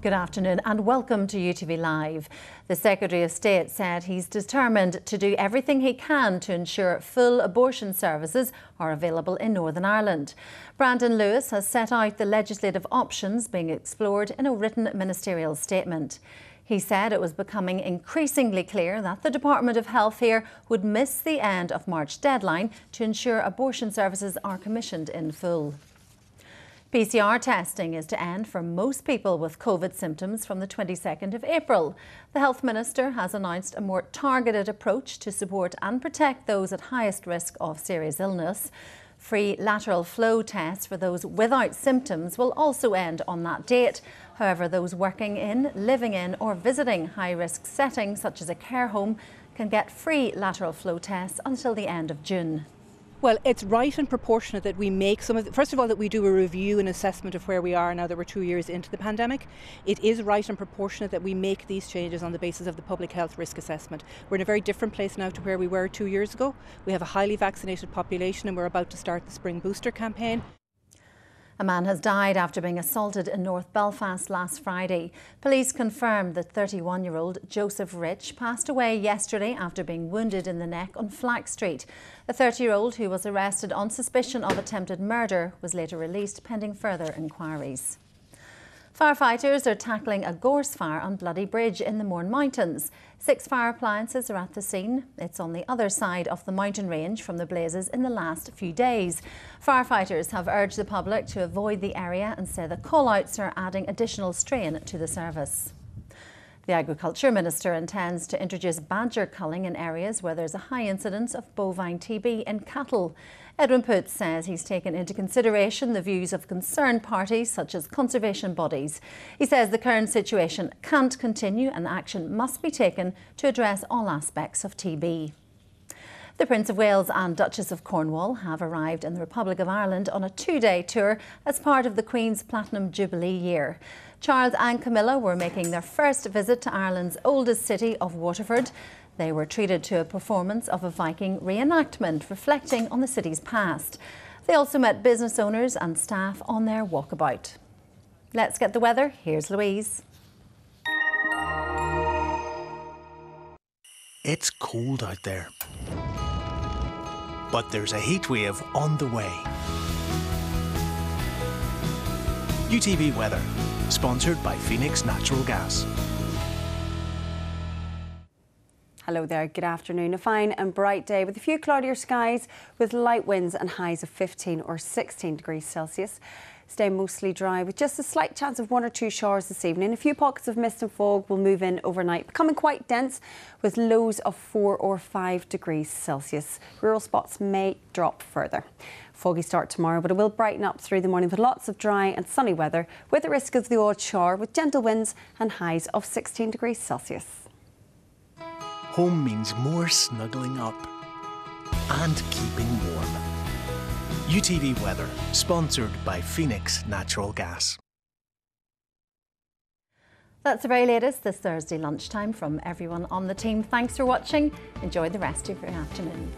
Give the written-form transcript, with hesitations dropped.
Good afternoon and welcome to UTV Live. The Secretary of State said he's determined to do everything he can to ensure full abortion services are available in Northern Ireland. Brandon Lewis has set out the legislative options being explored in a written ministerial statement. He said it was becoming increasingly clear that the Department of Health here would miss the end of March deadline to ensure abortion services are commissioned in full. PCR testing is to end for most people with COVID symptoms from the 22nd of April. The Health Minister has announced a more targeted approach to support and protect those at highest risk of serious illness. Free lateral flow tests for those without symptoms will also end on that date. However, those working in, living in or visiting high-risk settings such as a care home can get free lateral flow tests until the end of June. Well, it's right and proportionate that we make first of all, that we do a review and assessment of where we are now that we're 2 years into the pandemic. It is right and proportionate that we make these changes on the basis of the public health risk assessment. We're in a very different place now to where we were 2 years ago. We have a highly vaccinated population and we're about to start the spring booster campaign. A man has died after being assaulted in North Belfast last Friday. Police confirmed that 31-year-old Joseph Rich passed away yesterday after being wounded in the neck on Flack Street. The 30-year-old, who was arrested on suspicion of attempted murder, was later released pending further inquiries. Firefighters are tackling a gorse fire on Bloody Bridge in the Mourne Mountains. 6 fire appliances are at the scene. It's on the other side of the mountain range from the blazes in the last few days. Firefighters have urged the public to avoid the area and say the call-outs are adding additional strain to the service. The Agriculture Minister intends to introduce badger culling in areas where there's a high incidence of bovine TB in cattle. Edwin Poots says he's taken into consideration the views of concerned parties such as conservation bodies. He says the current situation can't continue and action must be taken to address all aspects of TB. The Prince of Wales and Duchess of Cornwall have arrived in the Republic of Ireland on a 2-day tour as part of the Queen's Platinum Jubilee year. Charles and Camilla were making their first visit to Ireland's oldest city of Waterford. They were treated to a performance of a Viking reenactment reflecting on the city's past. They also met business owners and staff on their walkabout. Let's get the weather. Here's Louise. It's cold out there, but there's a heatwave on the way. UTV Weather, sponsored by Phoenix Natural Gas. Hello there, good afternoon. A fine and bright day with a few cloudier skies with light winds and highs of 15 or 16 degrees Celsius. Stay mostly dry with just a slight chance of 1 or 2 showers this evening. A few pockets of mist and fog will move in overnight, becoming quite dense with lows of 4 or 5 degrees Celsius. Rural spots may drop further. Foggy start tomorrow, but it will brighten up through the morning with lots of dry and sunny weather with the risk of the odd shower with gentle winds and highs of 16 degrees Celsius. Home means more snuggling up and keeping warm. UTV Weather, sponsored by Phoenix Natural Gas. That's the very latest this Thursday lunchtime from everyone on the team. Thanks for watching. Enjoy the rest of your afternoon.